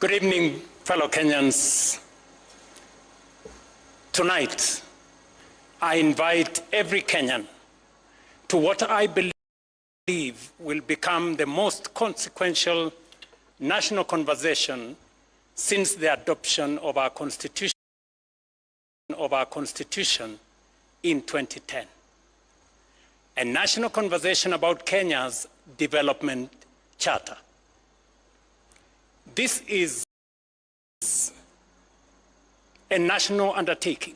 Good evening, fellow Kenyans. Tonight, I invite every Kenyan to what I believe will become the most consequential national conversation since the adoption of our Constitution in 2010. A national conversation about Kenya's development charter. This is a national undertaking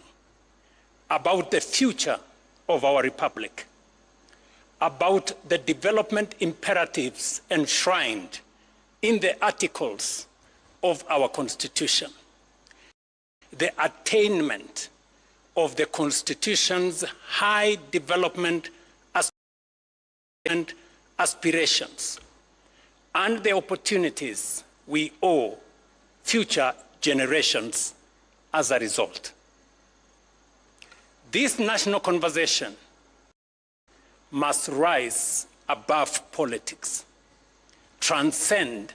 about the future of our republic, about the development imperatives enshrined in the articles of our Constitution, the attainment of the Constitution's high development aspirations, and the opportunities we owe future generations as a result. This national conversation must rise above politics, transcend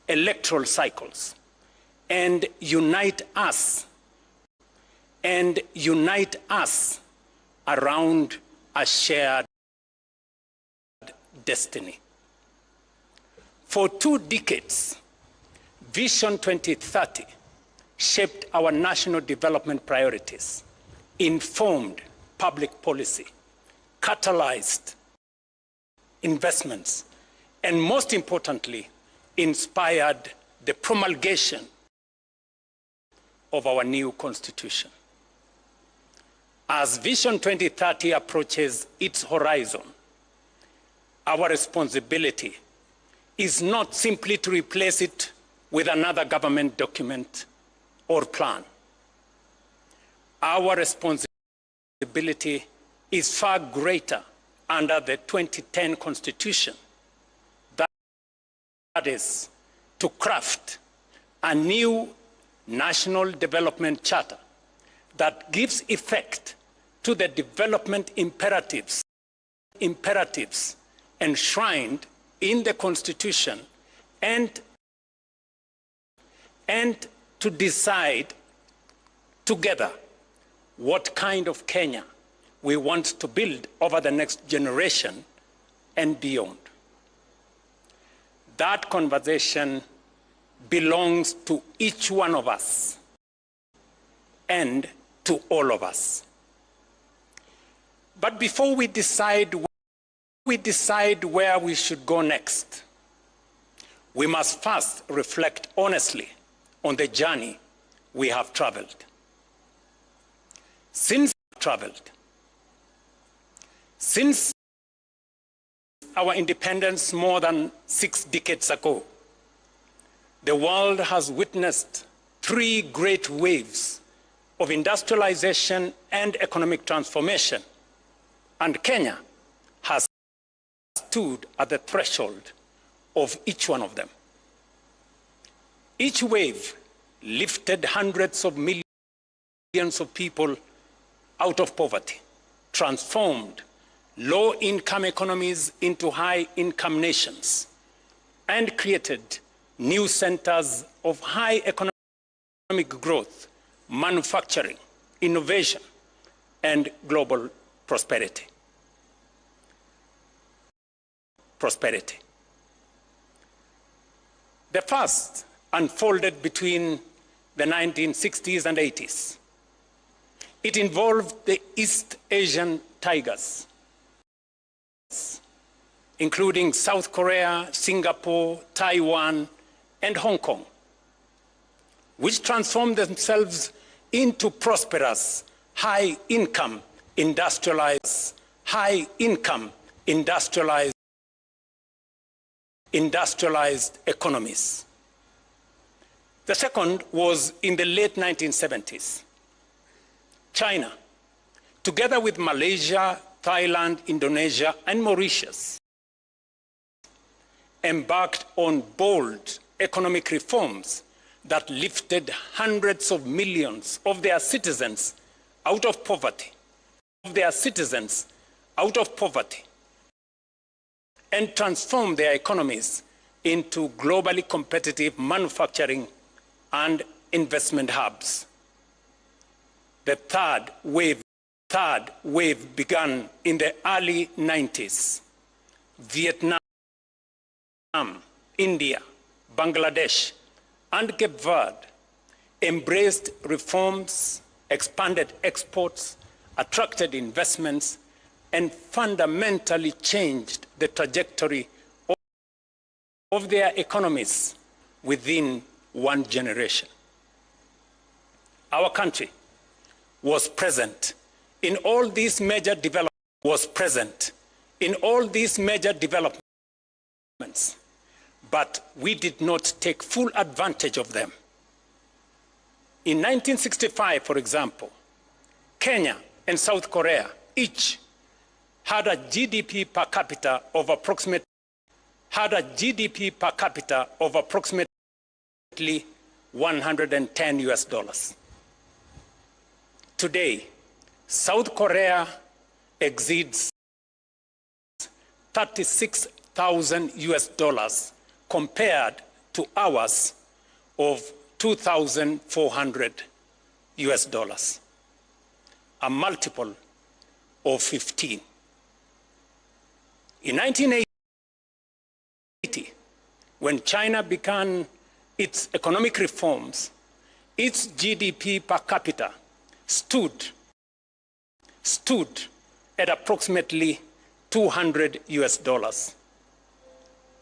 electoral cycles, and unite us around a shared destiny. For 2 decades, Vision 2030 shaped our national development priorities, informed public policy, catalyzed investments, and most importantly, inspired the promulgation of our new Constitution. As Vision 2030 approaches its horizon, our responsibility is not simply to replace it with another government document or plan. Our responsibility is far greater under the 2010 Constitution. That is, to craft a new national development charter that gives effect to the development imperatives enshrined in the Constitution, and to decide together what kind of Kenya we want to build over the next generation and beyond. That conversation belongs to each one of us and to all of us. But before we decide where we should go next, we must first reflect honestly on the journey we have traveled. Since our independence more than 6 decades ago, the world has witnessed 3 great waves of industrialization and economic transformation, and Kenya has stood at the threshold of each one of them. Each wave lifted hundreds of millions of people out of poverty, transformed low-income economies into high-income nations, and created new centers of high economic growth, manufacturing, innovation, and global prosperity. The first unfolded between the 1960s and 80s. It involved the East Asian tigers, including South Korea, Singapore, Taiwan, and Hong Kong, which transformed themselves into prosperous, high-income, industrialized economies. The second was in the late 1970s. China, together with Malaysia, Thailand, Indonesia, and Mauritius, embarked on bold economic reforms that lifted hundreds of millions of their citizens out of poverty, and transformed their economies into globally competitive manufacturing and investment hubs. The third wave began in the early 90s. Vietnam, India, Bangladesh, and Cape Verde embraced reforms, expanded exports, attracted investments, and fundamentally changed the trajectory of their economies within one generation. Our country was present in all these major developments, but we did not take full advantage of them. In 1965, for example, Kenya and South Korea each had a GDP per capita of approximately $110 US. Today, South Korea exceeds $36,000 US compared to ours of $2,400 US, a multiple of 15. In 1980, when China began its economic reforms, its GDP per capita stood at approximately $200 US.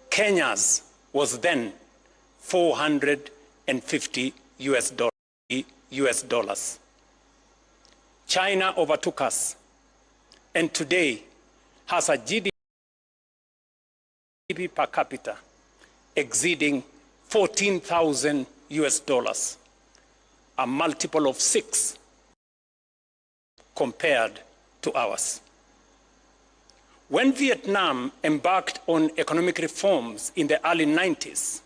Kenya's was then $450 US. China overtook us and today has a GDP per capita exceeding $14,000 US, a multiple of 6 compared to ours. When Vietnam embarked on economic reforms in the early 90s,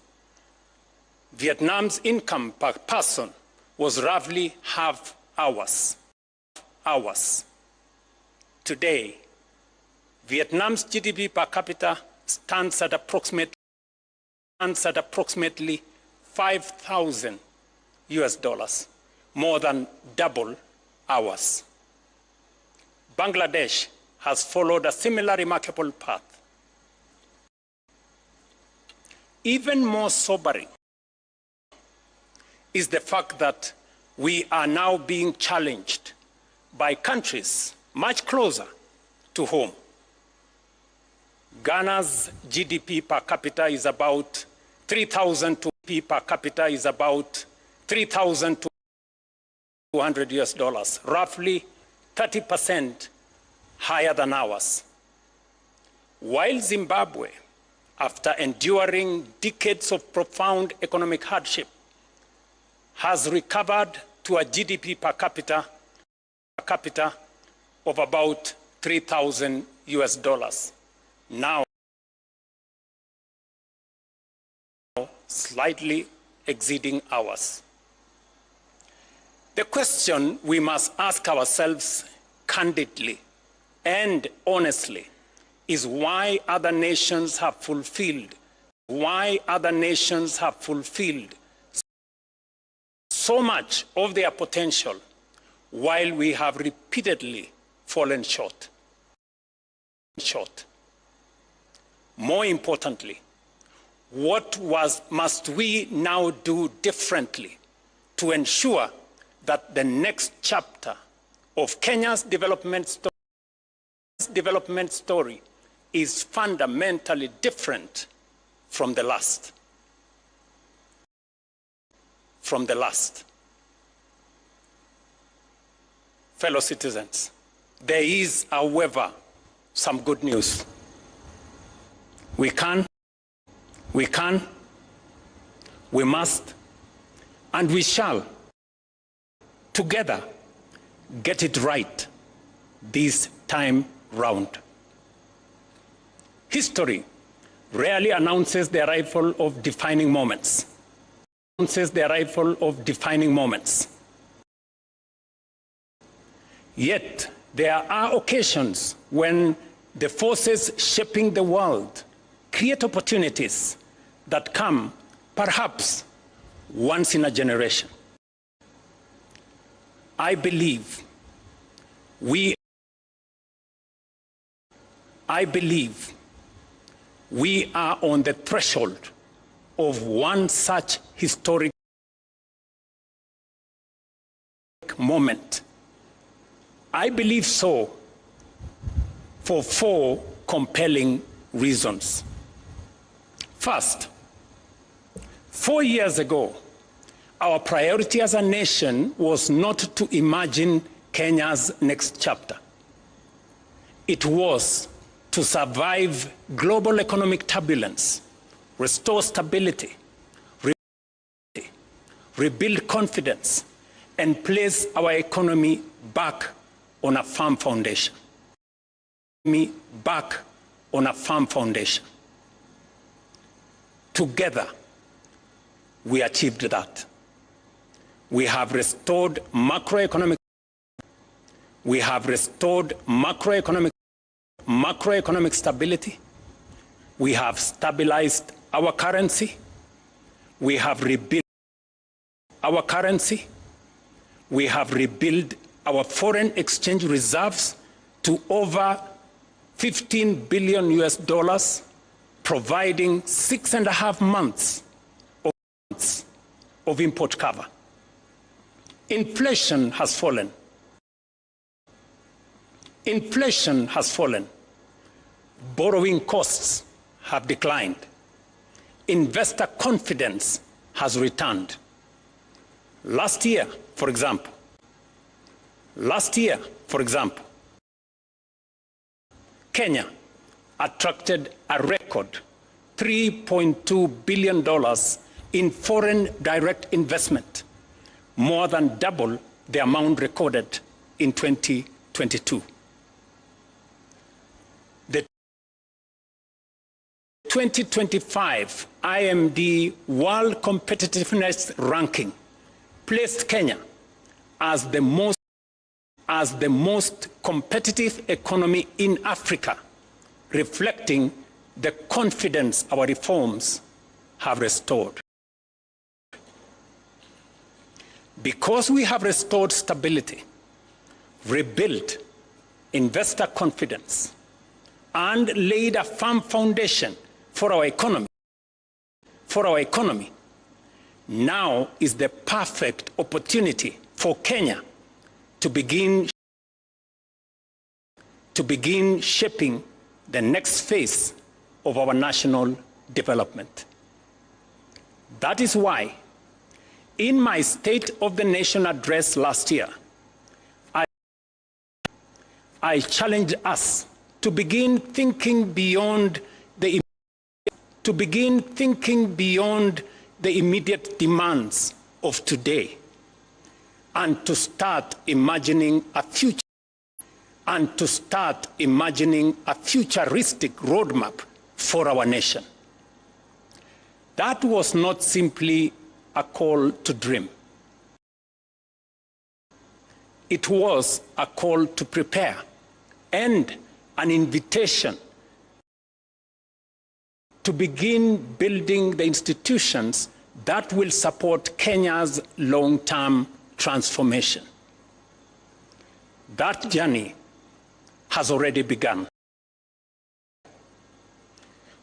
Vietnam's income per person was roughly half ours. Today, Vietnam's GDP per capita stands at approximately $5,000 US, more than double ours. Bangladesh has followed a similar remarkable path. Even more sobering is the fact that we are now being challenged by countries much closer to home. Ghana's GDP per capita is about $3,200 US, roughly 30% higher than ours. While Zimbabwe, after enduring decades of profound economic hardship, has recovered to a GDP per capita of about $3,000 US, now slightly exceeding ours. The question we must ask ourselves candidly and honestly is why other nations have fulfilled so much of their potential while we have repeatedly fallen short. More importantly, what must we now do differently to ensure that the next chapter of Kenya's development story is fundamentally different from the last? Fellow citizens, there is, however, some good news. We can, we must, and we shall together get it right this time round. History rarely announces the arrival of defining moments. Yet there are occasions when the forces shaping the world create opportunities that come perhaps once in a generation. I believe we are on the threshold of one such historic moment. I believe so for 4 compelling reasons. First, 4 years ago, our priority as a nation was not to imagine Kenya's next chapter. It was to survive global economic turbulence, restore stability, rebuild confidence, and place our economy back on a firm foundation. Together, we achieved that. We have restored macroeconomic stability. We have stabilized our currency. We have rebuilt our currency. We have rebuilt our foreign exchange reserves to over $15 billion, providing 6.5 months of import cover. Inflation has fallen. Borrowing costs have declined. Investor confidence has returned. Last year, for example, Kenya attracted a record $3.2 billion in foreign direct investment, more than double the amount recorded in 2022. The 2025 IMD World Competitiveness Ranking placed Kenya as the most competitive economy in Africa, reflecting the confidence our reforms have restored. Because we have restored stability, rebuilt investor confidence, and laid a firm foundation for our economy, now is the perfect opportunity for Kenya to begin shaping the next phase of our national development. That is why, in my State of the Nation address last year, I challenged us to begin thinking beyond the immediate demands of today, and to start imagining a futuristic roadmap for our nation. That was not simply a call to dream. It was a call to prepare and an invitation to begin building the institutions that will support Kenya's long-term transformation. That journey has already begun.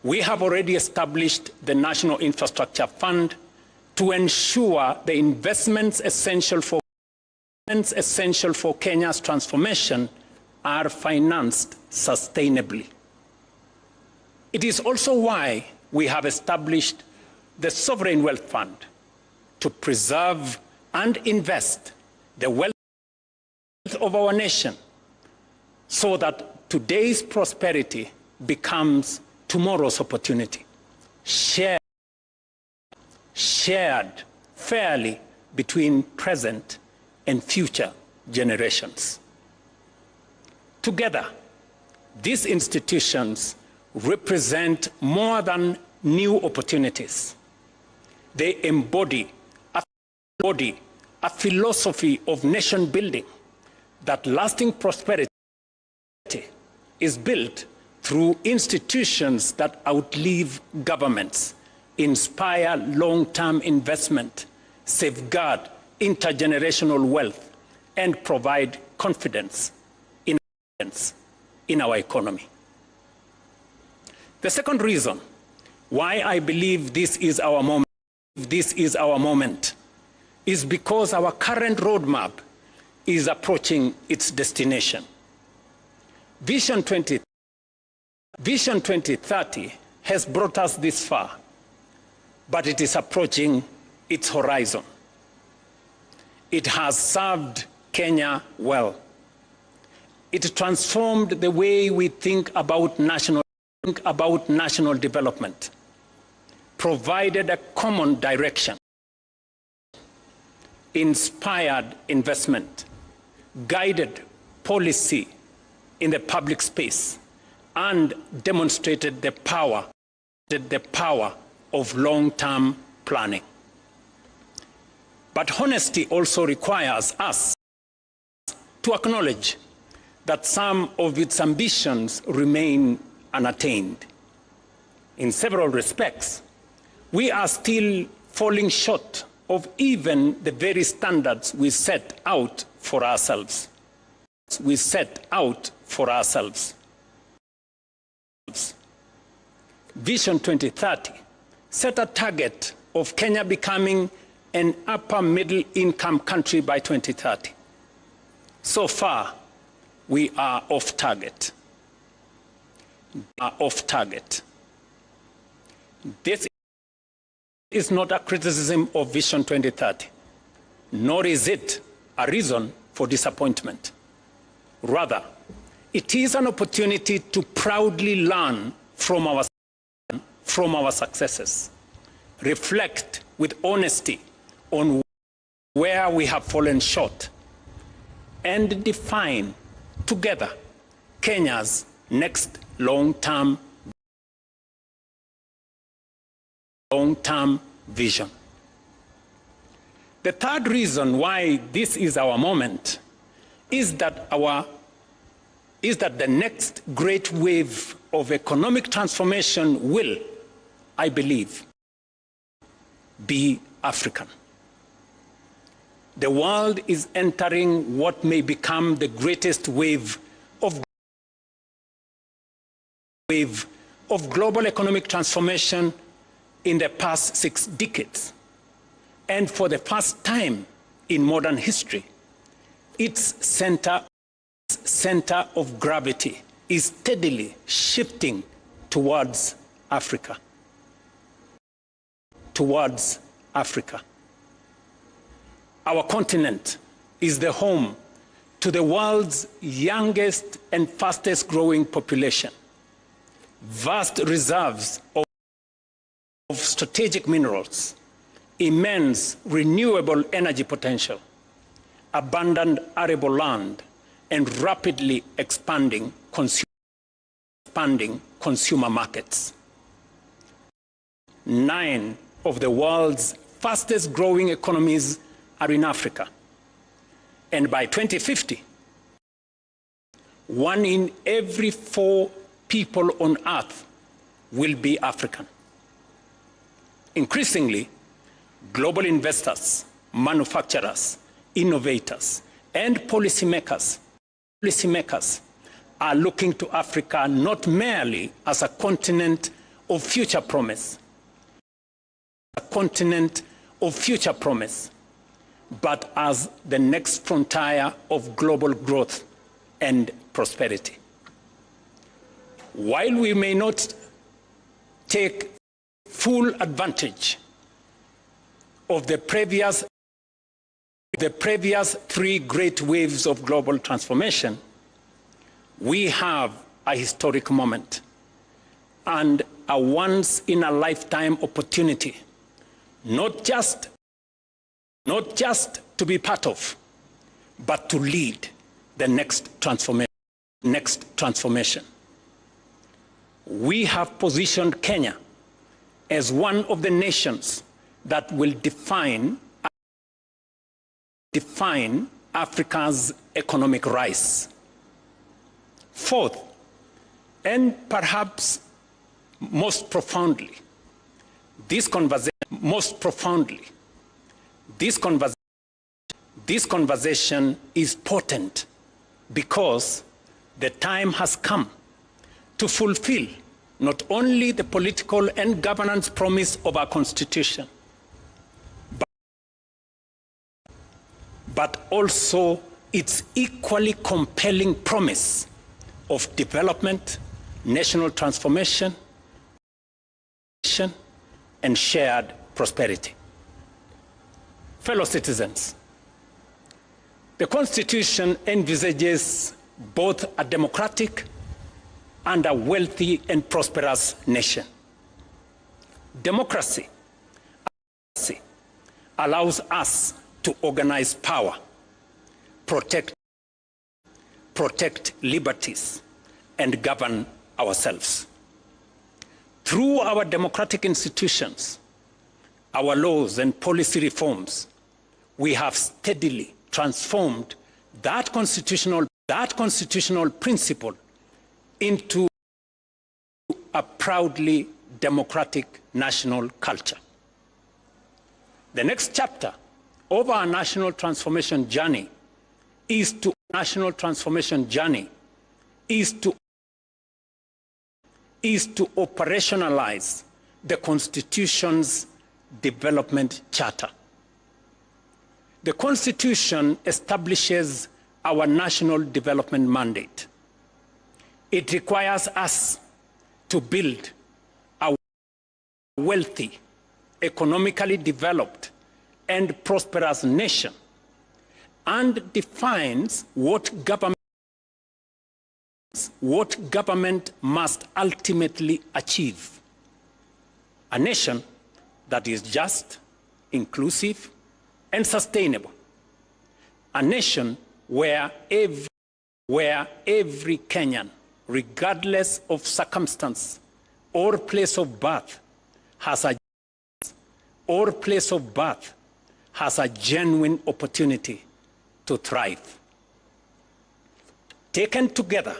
We have already established the National Infrastructure Fund to ensure the investments essential for Kenya's transformation are financed sustainably. It is also why we have established the Sovereign Wealth Fund to preserve and invest the wealth of our nation so that today's prosperity becomes tomorrow's opportunity, shared fairly between present and future generations. Together, these institutions represent more than new opportunities. They embody a philosophy of nation building, that lasting prosperity is built through institutions that outlive governments, inspire long-term investment, safeguard intergenerational wealth, and provide confidence in our economy. The second reason why I believe this is our moment is because our current roadmap is approaching its destination. Vision 2030 has brought us this far, but it is approaching its horizon. It has served Kenya well. It transformed the way we think about national development, provided a common direction, inspired investment, guided policy in the public space, and demonstrated the power of long-term planning. But honesty also requires us to acknowledge that some of its ambitions remain unattained. In several respects, we are still falling short of even the very standards we set out for ourselves. Vision 2030 set a target of Kenya becoming an upper middle income country by 2030. So far, we are off target. This is not a criticism of Vision 2030, nor is it a reason for disappointment. Rather, it is an opportunity to proudly learn from our successes, reflect with honesty on where we have fallen short, and define together Kenya's next long-term vision. The third reason why this is our moment is that the next great wave of economic transformation will, I believe, be African. The world is entering what may become the greatest wave of global economic transformation in the past 6 decades. And for the first time in modern history, its center of gravity is steadily shifting towards Africa. Our continent is the home to the world's youngest and fastest growing population, vast reserves of strategic minerals, immense renewable energy potential, abundant arable land, and rapidly expanding consumer markets. 9 of the world's fastest growing economies are in Africa. And by 2050, 1 in every 4 people on Earth will be African. Increasingly, global investors, manufacturers, innovators, and policymakers are looking to Africa not merely as a continent of future promise, but as the next frontier of global growth and prosperity. While we may not take full advantage of the previous 3 great waves of global transformation, we have a historic moment and a once-in-a-lifetime opportunity, not just to be part of, but to lead the next transformation. We have positioned Kenya as one of the nations that will define Africa's economic rise. Fourth, and perhaps this This conversation is potent because the time has come to fulfill not only the political and governance promise of our Constitution, but also its equally compelling promise of development, national transformation, and shared prosperity. Fellow citizens, the Constitution envisages both a democratic and a wealthy and prosperous nation. Democracy allows us to organize power, protect liberties, and govern ourselves. Through our democratic institutions, our laws and policy reforms, we have steadily transformed that constitutional principle into a proudly democratic national culture. The next chapter of our national transformation journey is to operationalize the Constitution's development charter. The Constitution establishes our national development mandate. It requires us to build a wealthy, economically developed, and prosperous nation, and defines what government must ultimately achieve. A nation that is just, inclusive, and sustainable. A nation where every Kenyan, regardless of circumstance or place of birth, has a genuine opportunity to thrive. Taken together,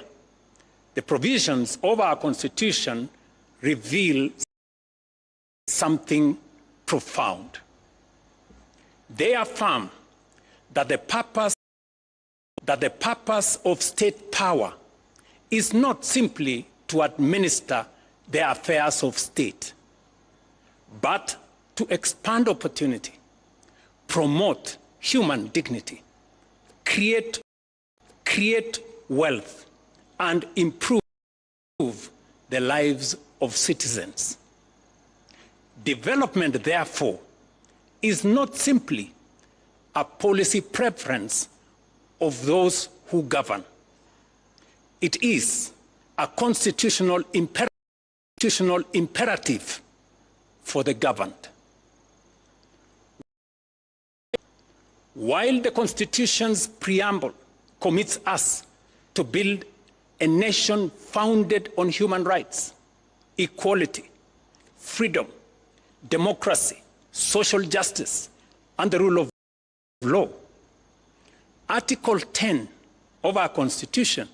the provisions of our Constitution reveal something profound. They affirm that the purpose of state power is not simply to administer the affairs of state, but to expand opportunity, promote human dignity, create wealth, and improve the lives of citizens. Development, therefore, is not simply a policy preference of those who govern. It is a constitutional imperative for the governed. While the Constitution's preamble commits us to build a nation founded on human rights, equality, freedom, democracy, social justice, and the rule of law, Article 10 of our Constitution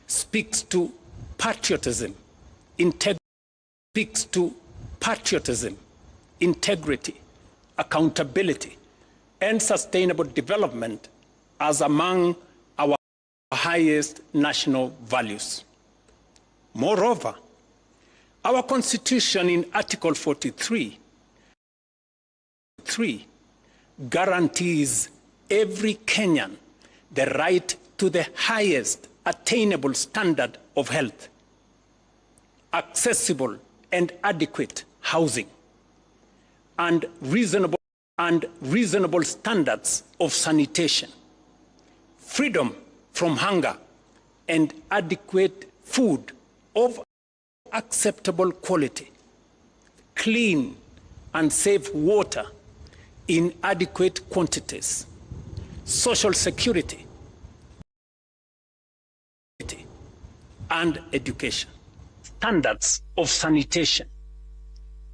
speaks to patriotism, integrity, accountability, and sustainable development as among our highest national values. Moreover, our Constitution in Article 43 guarantees every Kenyan the right to the highest attainable standard of health, accessible and adequate housing, and reasonable standards of sanitation, freedom from hunger, and adequate food of acceptable quality, clean and safe water in adequate quantities, social security, and education, standards of sanitation,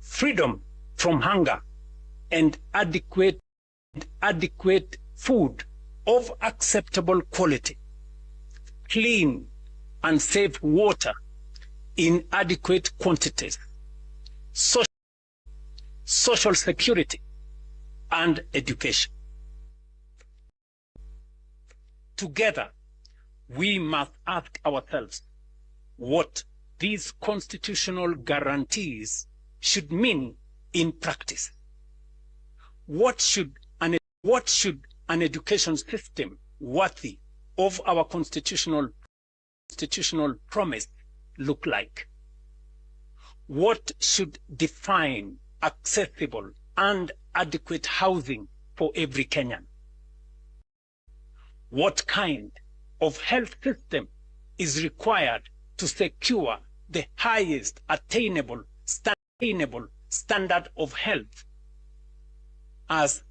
freedom from hunger, and adequate food of acceptable quality, clean and safe water in adequate quantities, social security, and education. Together, we must ask ourselves what these constitutional guarantees should mean in practice. What should an education system worthy of our constitutional promise look like? What should define accessible and adequate housing for every Kenyan? What kind of health system is required to secure the highest attainable standard of health as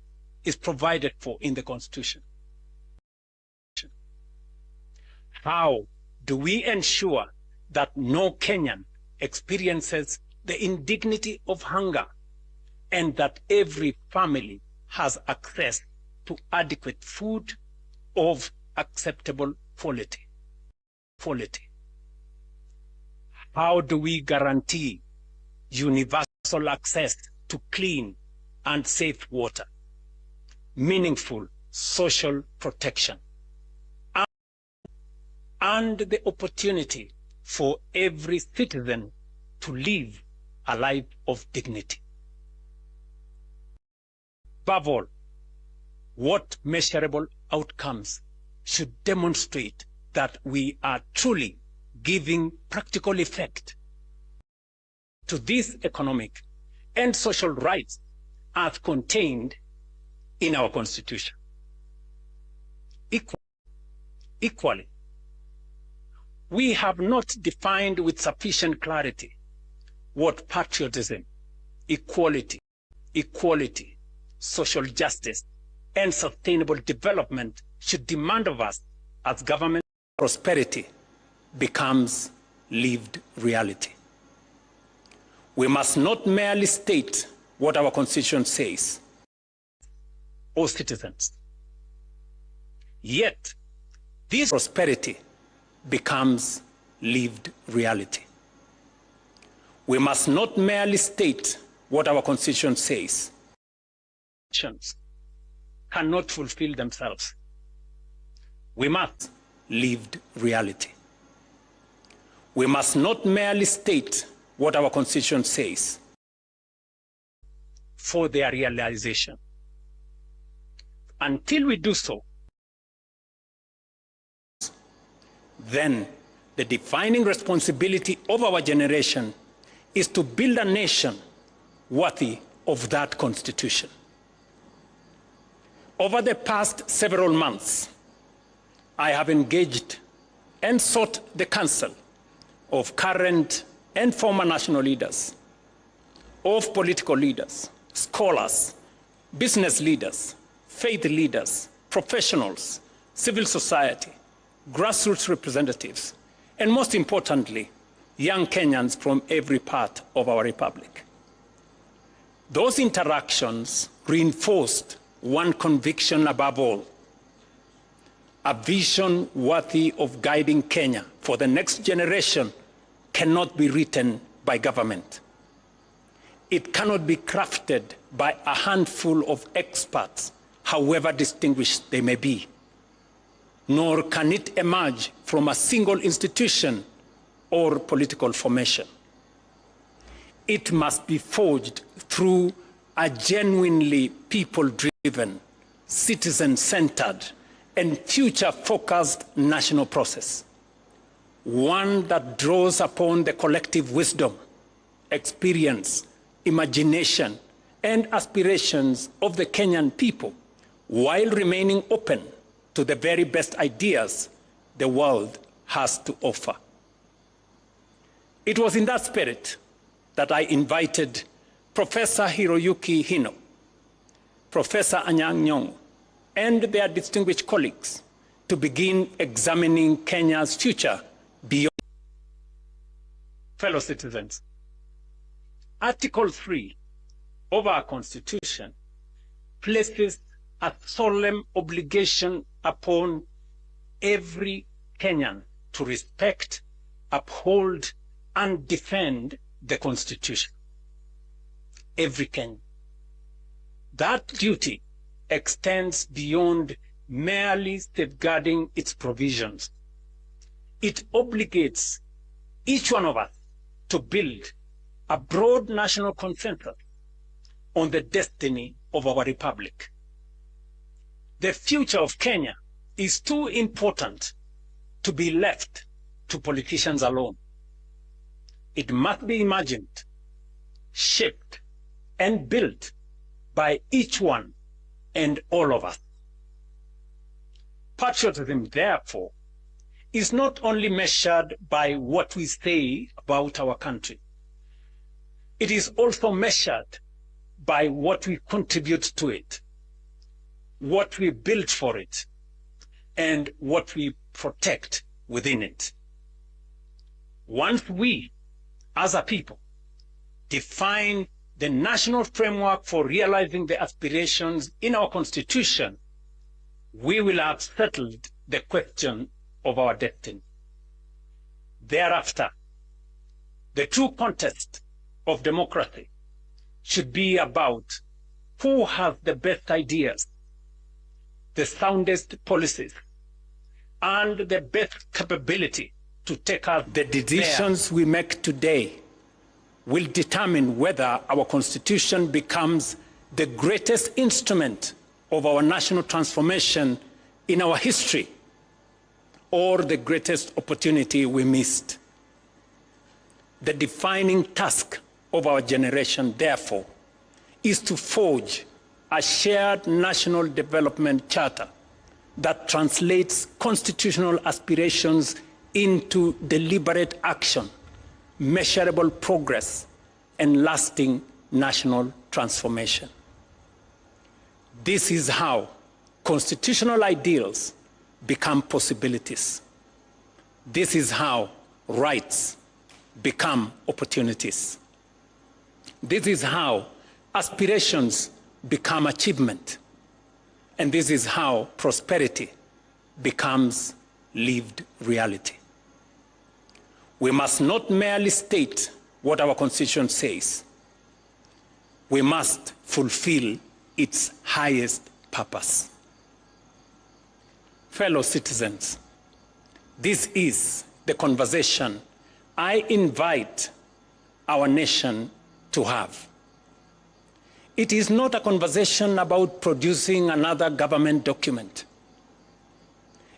is provided for in the Constitution? How do we ensure that no Kenyan experiences the indignity of hunger and that every family has access to adequate food of acceptable quality? How do we guarantee universal access to clean and safe water, meaningful social protection, and the opportunity for every citizen to live a life of dignity? Above all, what measurable outcomes should demonstrate that we are truly giving practical effect to these economic and social rights as contained in our Constitution? Equally, we have not defined with sufficient clarity what patriotism, equality, social justice, and sustainable development should demand of us as government. Prosperity becomes lived reality. We must not merely state what our Constitution says, all citizens. Yet, this prosperity becomes lived reality. We must not merely state what our Constitution says. Cannot fulfill themselves. We must lived reality. We must not merely state what our Constitution says for their realization. Until we do so, then the defining responsibility of our generation is to build a nation worthy of that Constitution. Over the past several months, I have engaged and sought the counsel of current and former national leaders, of political leaders, scholars, business leaders, faith leaders, professionals, civil society, grassroots representatives, and most importantly, young Kenyans from every part of our republic. Those interactions reinforced one conviction above all: a vision worthy of guiding Kenya for the next generation cannot be written by government. It cannot be crafted by a handful of experts, however distinguished they may be. Nor can it emerge from a single institution or political formation. It must be forged through a genuinely people-driven, citizen-centered, and future-focused national process. One that draws upon the collective wisdom, experience, imagination, and aspirations of the Kenyan people, while remaining open to the very best ideas the world has to offer. It was in that spirit that I invited Professor Hiroyuki Hino, Professor Anyang' Nyong'o, and their distinguished colleagues to begin examining Kenya's future beyond. Fellow citizens, Article 3 of our Constitution places a solemn obligation upon every Kenyan to respect, uphold, and defend the Constitution. Every Kenyan. That duty extends beyond merely safeguarding its provisions. It obligates each one of us to build a broad national consensus on the destiny of our republic. The future of Kenya is too important to be left to politicians alone. It must be imagined, shaped, and built by each one and all of us. Patriotism, therefore, is not only measured by what we say about our country. It is also measured by what we contribute to it, what we build for it, and what we protect within it. Once we, as a people, define the national framework for realizing the aspirations in our Constitution, we will have settled the question of our destiny. Thereafter, the true contest of democracy should be about who has the best ideas, the soundest policies, and the best capability to take us there. The decisions we make today will determine whether our Constitution becomes the greatest instrument of our national transformation in our history, or the greatest opportunity we missed. The defining task of our generation, therefore, is to forge a shared national development charter that translates constitutional aspirations into deliberate action, measurable progress, and lasting national transformation. This is how constitutional ideals become possibilities. This is how rights become opportunities. This is how aspirations become achievement. And this is how prosperity becomes lived reality. We must not merely state what our Constitution says. We must fulfill its highest purpose. Fellow citizens, this is the conversation I invite our nation to have. It is not a conversation about producing another government document.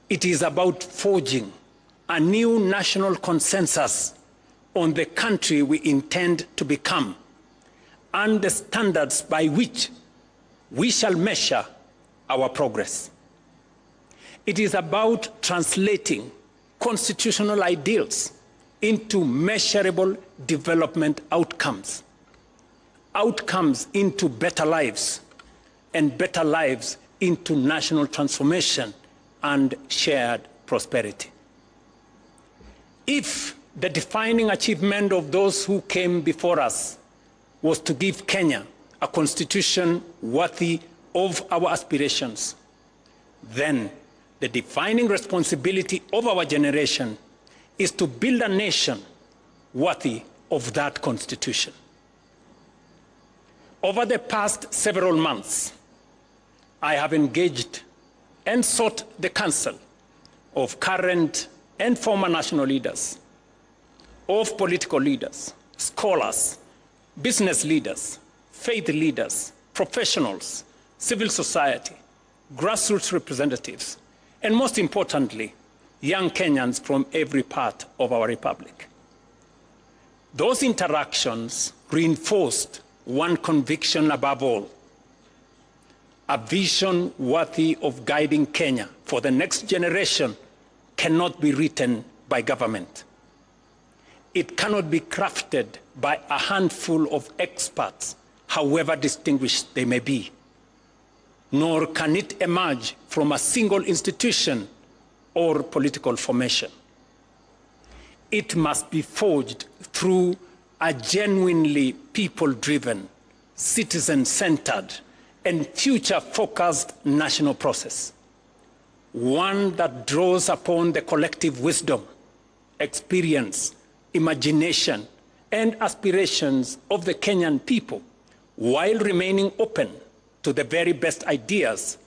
It is about forging a new national consensus on the country we intend to become and the standards by which we shall measure our progress. It is about translating constitutional ideals into measurable development outcomes, outcomes into better lives, and better lives into national transformation and shared prosperity. If the defining achievement of those who came before us was to give Kenya a constitution worthy of our aspirations, then the defining responsibility of our generation is to build a nation worthy of that constitution. Over the past several months, I have engaged and sought the counsel of current and former national leaders, of political leaders, scholars, business leaders, faith leaders, professionals, civil society, grassroots representatives, and most importantly, young Kenyans from every part of our republic. Those interactions reinforced one conviction above all: a vision worthy of guiding Kenya for the next generation cannot be written by government. It cannot be crafted by a handful of experts, however distinguished they may be. Nor can it emerge from a single institution or political formation. It must be forged through a genuinely people-driven, citizen-centered, and future-focused national process, one that draws upon the collective wisdom, experience, imagination, and aspirations of the Kenyan people, while remaining open to the very best ideas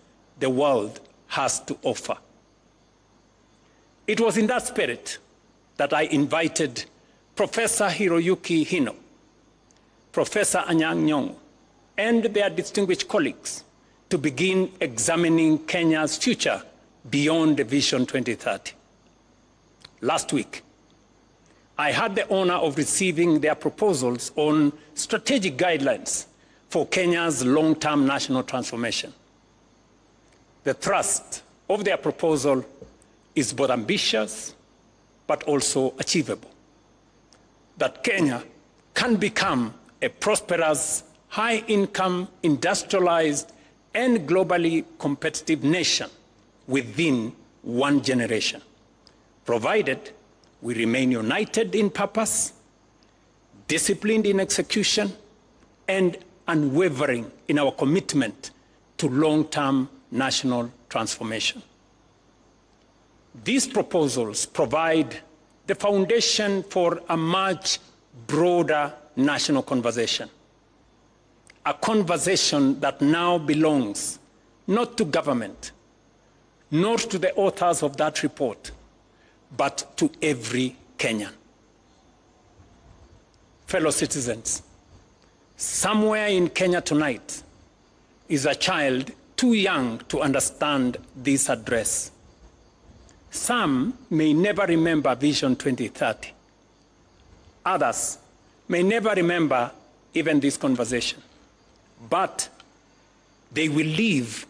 the world has to offer. It was in that spirit that I invited Professor Hiroyuki Hino, Professor Anyang' Nyong'o, and their distinguished colleagues to begin examining Kenya's future beyond Vision 2030. Last week, I had the honor of receiving their proposals on strategic guidelines for Kenya's long-term national transformation. The thrust of their proposal is both ambitious but also achievable. That Kenya can become a prosperous, high-income, industrialized, and globally competitive nation within one generation, provided we remain united in purpose, disciplined in execution, and unwavering in our commitment to long-term national transformation. These proposals provide the foundation for a much broader national conversation, a conversation that now belongs not to government, nor to the authors of that report, but to every Kenyan. Fellow citizens, somewhere in Kenya tonight is a child too young to understand this address. Some may never remember Vision 2030. Others may never remember even this conversation. But they will live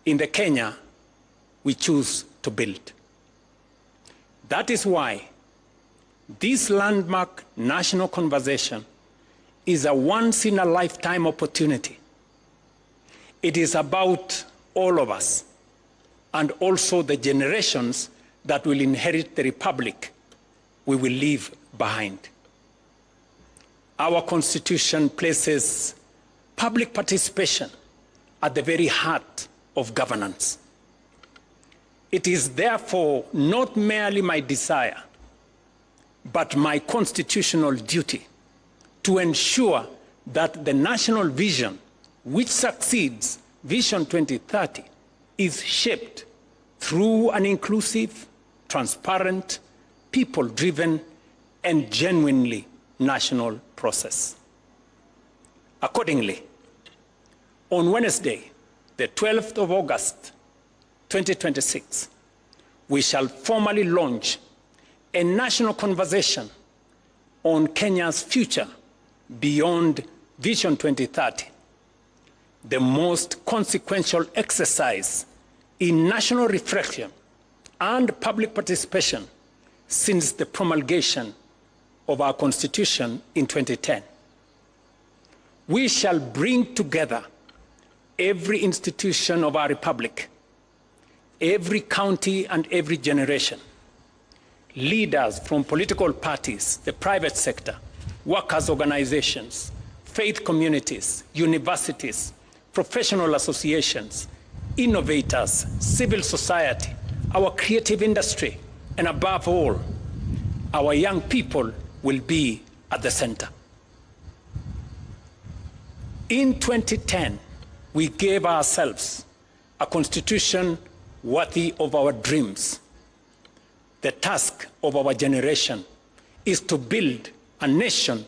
in the Kenya we choose to build. That is why this landmark national conversation is a once-in-a-lifetime opportunity. It is about all of us, and also the generations that will inherit the republic we will leave behind. Our Constitution places public participation at the very heart of governance. It is therefore not merely my desire, but my constitutional duty to ensure that the national vision, which succeeds Vision 2030, is shaped through an inclusive, transparent, people-driven, and genuinely national process. Accordingly, on Wednesday, the 12th of August, 2026, we shall formally launch a national conversation on Kenya's future beyond Vision 2030, the most consequential exercise in national reflection and public participation since the promulgation of our Constitution in 2010. We shall bring together every institution of our republic, every county and every generation, leaders from political parties, the private sector, workers' organizations, faith communities, universities, professional associations, innovators, civil society, our creative industry, and above all, our young people will be at the center. In 2010, we gave ourselves a constitution worthy of our dreams. The task of our generation is to build a nation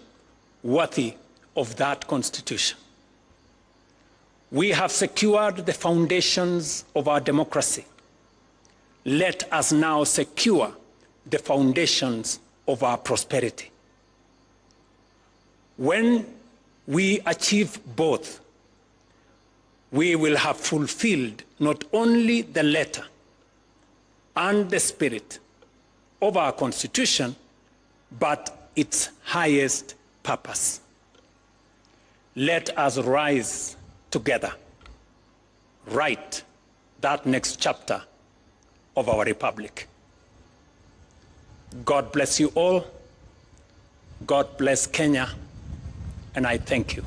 worthy of that constitution. We have secured the foundations of our democracy. Let us now secure the foundations of our prosperity. When we achieve both, we will have fulfilled not only the letter and the spirit of our Constitution, but its highest purpose. Let us rise together, write that next chapter of our republic. God bless you all. God bless Kenya, and I thank you.